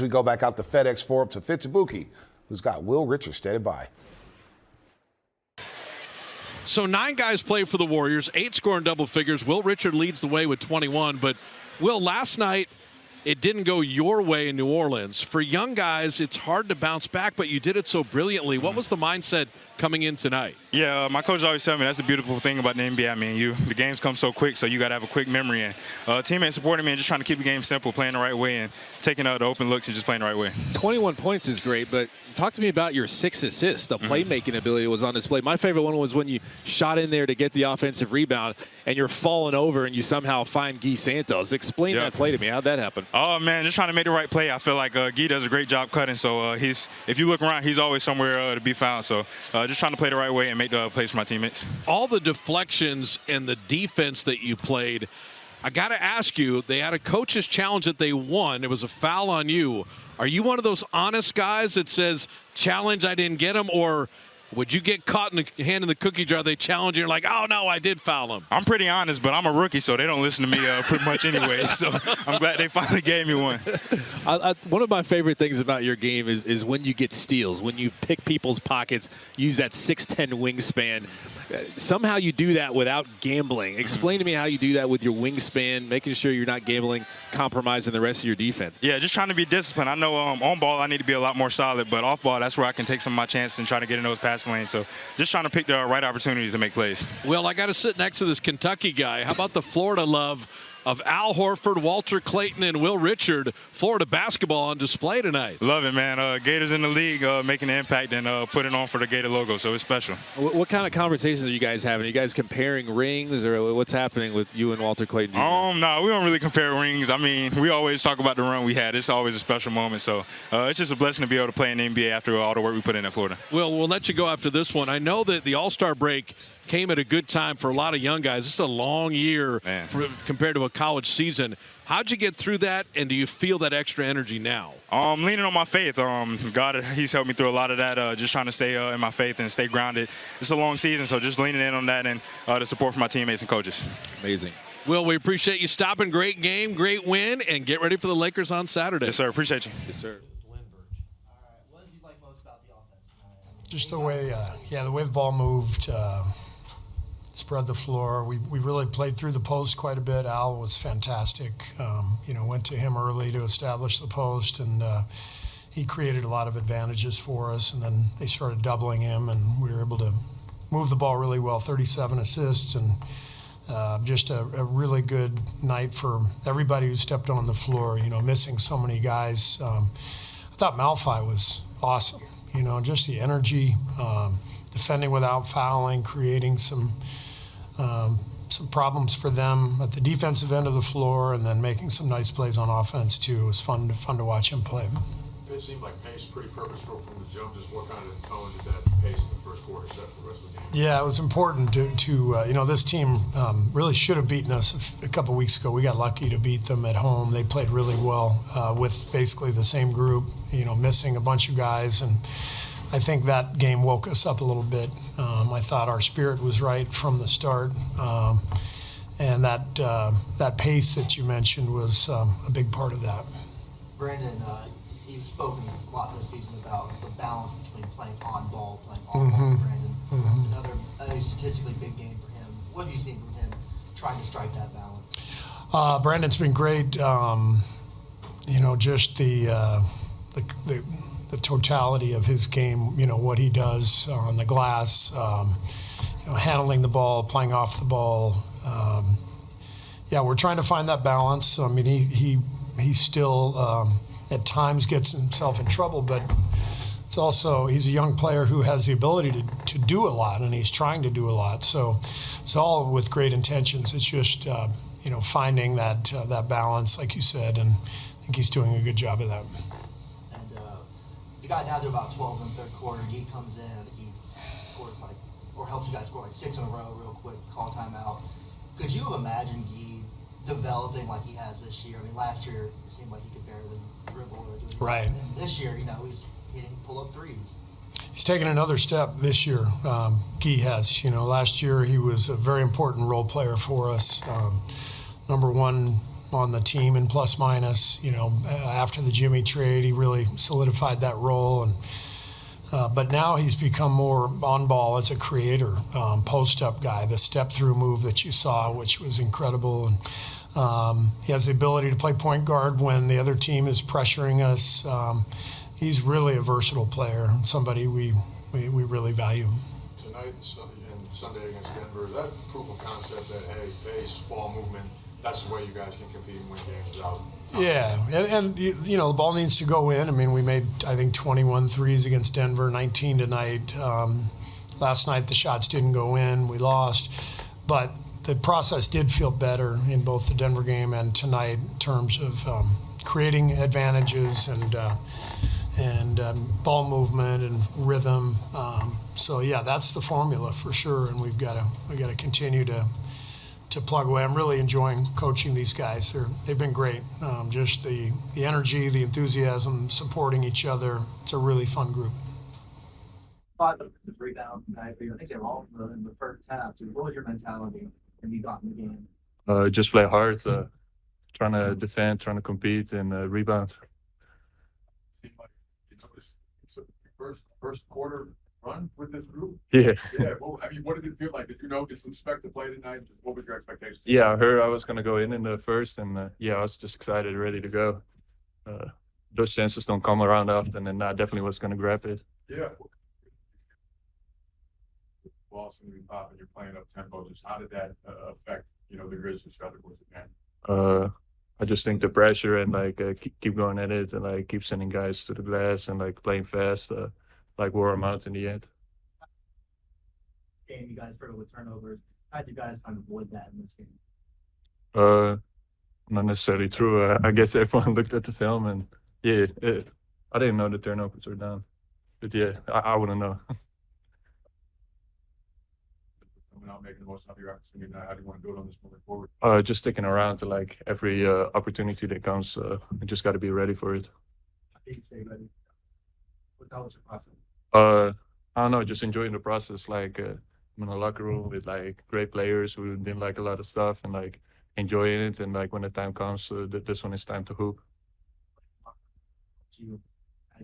We go back out to FedExForum to Fitzabuki, who's got Will Richard standing by. So 9 guys play for the Warriors, 8 score in double figures. Will Richard leads the way with 21. But, Will, last night it didn't go your way in New Orleans. For young guys, it's hard to bounce back, but you did it so brilliantly. What was the mindset coming in tonight? Yeah, my coach always tells me that's the beautiful thing about the NBA. I mean, the games come so quick, so you got to have a quick memory. And teammates supporting me and just trying to keep the game simple, playing the right way, and taking out the open looks and just playing the right way. 21 points is great, but talk to me about your 6 assists. The playmaking ability was on display. My favorite one was when you shot in there to get the offensive rebound, and you're falling over, and you somehow find Guy Santos. Explain that play to me. How'd that happen? Oh, man, just trying to make the right play. I feel like Guy does a great job cutting, so if you look around, he's always somewhere to be found. So just trying to play the right way and make the plays for my teammates. All the deflections and the defense that you played, I got to ask you, they had a coach's challenge that they won. It was a foul on you. Are you one of those honest guys that says, challenge, I didn't get him, or would you get caught in the hand in the cookie jar? They challenge you, you're like, oh, no, I did foul him. I'm pretty honest, but I'm a rookie, so they don't listen to me pretty much anyway. So I'm glad they finally gave me one. One of my favorite things about your game is when you get steals, when you pick people's pockets, use that 6'10" wingspan. Somehow you do that without gambling. Explain to me how you do that with your wingspan, making sure you're not gambling, compromising the rest of your defense. Yeah, just trying to be disciplined. I know on ball I need to be a lot more solid, but off ball, that's where I can take some of my chances and try to get in those passing lanes. So just trying to pick the right opportunities to make plays. Well, I got to sit next to this Kentucky guy. How about the Florida love of Al Horford, Walter Clayton, and Will Richard? Florida basketball on display tonight. Love it, man. Gators in the league making an impact and putting on for the Gator logo, so it's special. What kind of conversations are you guys having? Are you guys comparing rings, or what's happening with you and Walter Clayton? No, we don't really compare rings. I mean, we always talk about the run we had. It's always a special moment, so it's just a blessing to be able to play in the NBA after all the work we put in at Florida. Well, we'll let you go after this one. I know that the All-Star break came at a good time for a lot of young guys. This is a long year compared to a college season. How'd you get through that, and do you feel that extra energy now? Leaning on my faith. God, he's helped me through a lot of that, just trying to stay in my faith and stay grounded. It's a long season, so just leaning in on that and the support from my teammates and coaches. Amazing. Will, we appreciate you stopping. Great game, great win, and get ready for the Lakers on Saturday. Yes, sir. Appreciate you. Yes, sir. What did you like most about the offense? Just the way, the way the ball moved, spread the floor. We really played through the post quite a bit. Al was fantastic. Went to him early to establish the post, and he created a lot of advantages for us. And then they started doubling him, and we were able to move the ball really well. 37 assists, and just a really good night for everybody who stepped on the floor. Missing so many guys. I thought Malevy was awesome. Just the energy, defending without fouling, creating some problems for them at the defensive end of the floor, and then making some nice plays on offense too. It was fun to watch him play. It seemed like pace pretty purposeful from the jump. Just what kind of tone did that pace in the first quarter set for the rest of the game? Yeah, it was important to this team really should have beaten us a couple weeks ago. We got lucky to beat them at home. They played really well with basically the same group, missing a bunch of guys, and I think that game woke us up a little bit. I thought our spirit was right from the start, and that pace that you mentioned was a big part of that. Brandon, you've spoken a lot this season about the balance between playing on ball, playing off ball. Brandon, another statistically big game for him. What do you think of him trying to strike that balance? Brandon's been great. Just the totality of his game, what he does on the glass, handling the ball, playing off the ball. We're trying to find that balance. I mean, he still at times gets himself in trouble, but it's also, he's a young player who has the ability to do a lot, and he's trying to do a lot. So it's all with great intentions. It's just, finding that balance, like you said, and I think he's doing a good job of that. You got down to about 12 in the third quarter. Guy comes in. I think he scores helps you guys score 6 in a row real quick, call timeout. Could you have imagined Guy developing like he has this year? I mean, last year it seemed like he could barely dribble or do anything. Right. And this year, he's hitting pull-up threes. He's taken another step this year. Guy has. Last year he was a very important role player for us. Number one on the team in plus minus. After the Jimmy trade, he really solidified that role, and but now he's become more on ball as a creator, post up guy. The step through move that you saw, which was incredible, and he has the ability to play point guard when the other team is pressuring us. He's really a versatile player, somebody we really value. Tonight and Sunday against Denver, is that proof of concept that, hey, base, ball movement, that's the way you guys can compete and win games without? Yeah, and the ball needs to go in. I mean, we made, I think, 21 threes against Denver, 19 tonight. Last night the shots didn't go in, we lost. But the process did feel better in both the Denver game and tonight in terms of creating advantages and ball movement and rhythm. So yeah, that's the formula for sure, and we've got to continue to plug away. I'm really enjoying coaching these guys. They've been great. Just the energy, the enthusiasm, supporting each other. It's a really fun group. 5 rebounds tonight. I think they were all in the first half. So what was your mentality when you got in the game? Just play hard, trying to defend, trying to compete, and rebound. Seemed like it's a first quarter run with this group. Yeah. Yeah. Well, I mean, what did it feel like? Did you know to expect to play tonight? What was your expectation? Yeah, I heard I was going to go in the first, and I was just excited, ready to go. Those chances don't come around often, and I definitely was going to grab it. Yeah. Boston, you pop, and you're playing up tempo. Just how did that affect the Grizzlies throughout the course of the game? I just think the pressure and keep going at it and keep sending guys to the glass and playing fast, wore them out in the end. Game, you guys struggled with turnovers. How did you guys kind of avoid that in this game? Not necessarily true. I guess everyone looked at the film and I didn't know the turnovers were down. But I wouldn't know. Coming out, making the most of your opportunity now. How do you want to do it on this moving forward? Just sticking around to every opportunity that comes. I just got to be ready for it. How did you stay ready? What was your process? I don't know, just enjoying the process. I'm in a locker room with great players who didn't like a lot of stuff and enjoying it. And when the time comes, this one is time to hoop. How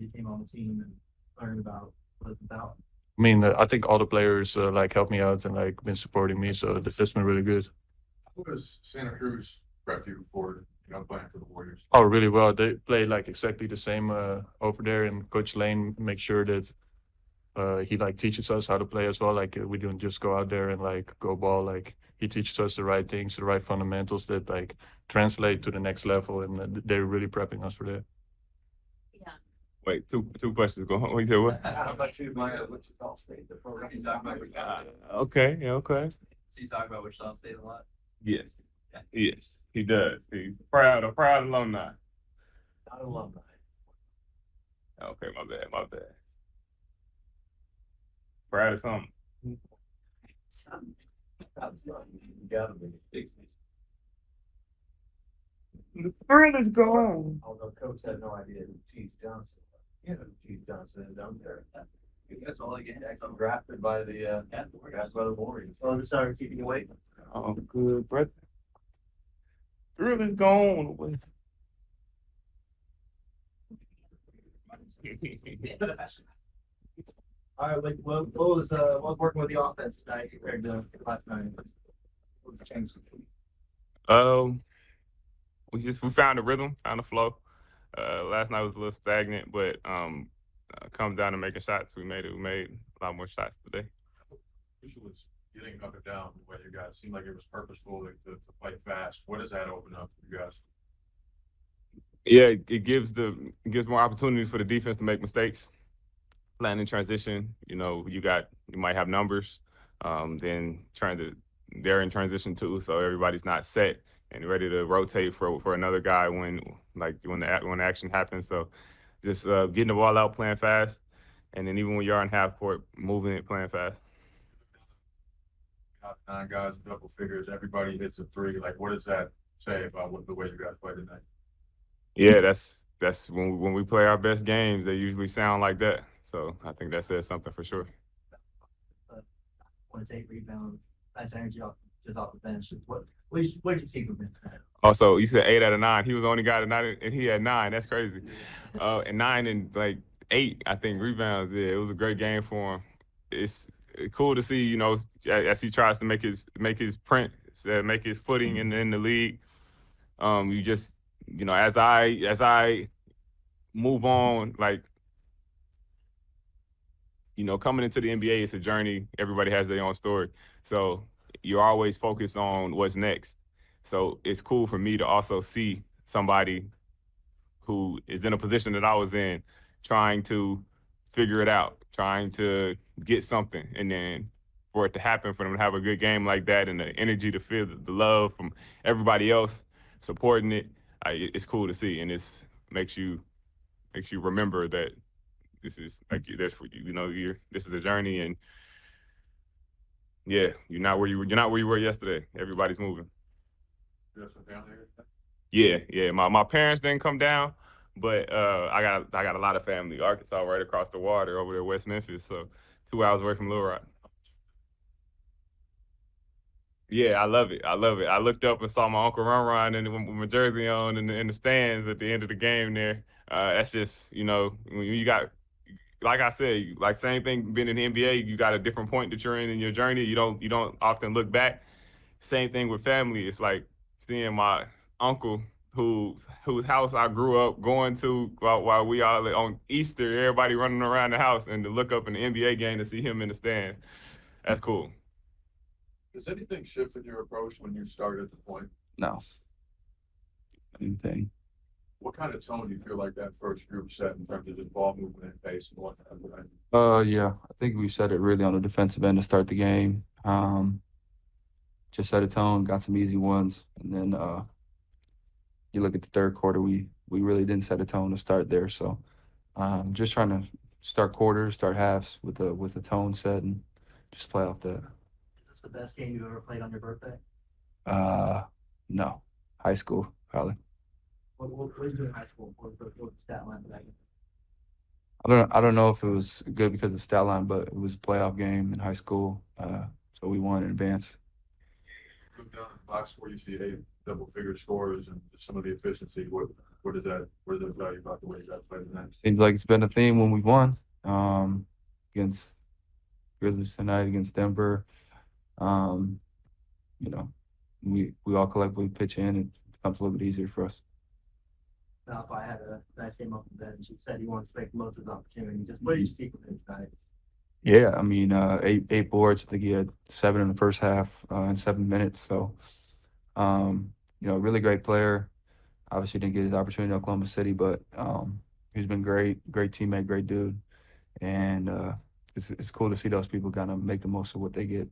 you came on the team and learned about what it's about? I mean, I think all the players helped me out and been supporting me, so that's been really good. How does Santa Cruz prep you for playing for the Warriors? Oh, really well. They play exactly the same over there, and Coach Lane makes sure that he teaches us how to play as well. We don't just go out there and go ball. He teaches us the right things, the right fundamentals that translate to the next level, and they're really prepping us for that. Wait, two questions. Go on. Wait, what? How about you, Wichita State? The program you talk about Wichita. Okay, okay. So you talk about Wichita State a lot? Yes. Yes, he does. He's a proud alumni. Not alumni. Okay, my bad. Proud of something. You gotta be. The thrill is gone. Although Coach had no idea who Chief Johnson was. You know who Chief Johnson is down there. That's all he gets. Actually drafted by the Warriors. Oh, they started keeping you waiting. Oh, good, brother. Thrill is gone. All right, what was working with the offense tonight compared to last night? What was changed? We found a rhythm, found a flow. Last night was a little stagnant, but comes down to making shots. We made a lot more shots today. Crucial was getting up and down the way you guys seemed like it was purposeful to play fast. What does that open up for you guys? Yeah, it gives more opportunity for the defense to make mistakes. Playing in transition, you might have numbers, then they're in transition too, so everybody's not set and ready to rotate for another guy when the action happens. So just getting the ball out, playing fast, and then even when you're on half court, moving it, playing fast. 9 guys, double figures, everybody hits a three. What does that say about the way you guys play tonight? Yeah, that's when we play our best games. They usually sound like that. So I think that says something for sure. 8 rebounds, nice energy off the bench. What What did you see from him? Also, you said 8 out of 9. He was the only guy tonight, and he had 9. That's crazy. And 9 and like 8, I think, rebounds. Yeah, it was a great game for him. It's cool to see, you know, as he tries to make his print, make his footing in the league. You just, you know, as I move on, like, you know, coming into the NBA, it's a journey. Everybody has their own story. So you're always focused on what's next. So it's cool for me to also see somebody who is in a position that I was in, trying to figure it out, trying to get something, and then for it to happen, for them to have a good game like that, and the energy to feel the love from everybody else supporting it, it's cool to see, and it makes you remember that this is like this is a journey, and yeah, you're not where you were yesterday. Everybody's moving. Yeah. My parents didn't come down, but I got a lot of family. Arkansas, right across the water over there, West Memphis, so 2 hours away from Little Rock. Yeah, I love it. I looked up and saw my Uncle Ron with my jersey on in the stands at the end of the game there. That's just, you know, when you got, like I said, like same thing being in the NBA, you got a different point that you're in your journey. You don't often look back. Same thing with family. It's like seeing my uncle whose house I grew up going to while we all on Easter, everybody running around the house, and to look up in the NBA game to see him in the stands. That's cool. Does anything shift in your approach when you start at the point? No. Anything. What kind of tone do you feel like that first group set in terms of just ball movement and pace and whatnot? Yeah, I think we set it really on the defensive end to start the game. Just set a tone, got some easy ones, and then you look at the third quarter, we really didn't set a tone to start there. So just trying to start quarters, start halves with a tone set, and just play off that. Is this the best game you've ever played on your birthday? No, high school probably. What did you do in high school? What was the stat line for that game? I don't know if it was good because of the stat line, but it was a playoff game in high school, so we won in advance. Look down in the box score, you see 8 double-figure scores and some of the efficiency. What does that tell you about the way you guys played tonight? Seems like it's been a theme when we won against Grizzlies tonight, against Denver. You know, we all collectively pitch in, it becomes a little bit easier for us. Now, if I had a nice game off the bench, you said he wants to make the most of his opportunity. Just what did you see from him tonight? Yeah, I mean, 8 boards. I think he had 7 in the first half in 7 minutes. So, you know, really great player. Obviously didn't get his opportunity in Oklahoma City, but he's been great teammate, great dude. And it's cool to see those people kind of make the most of what they get.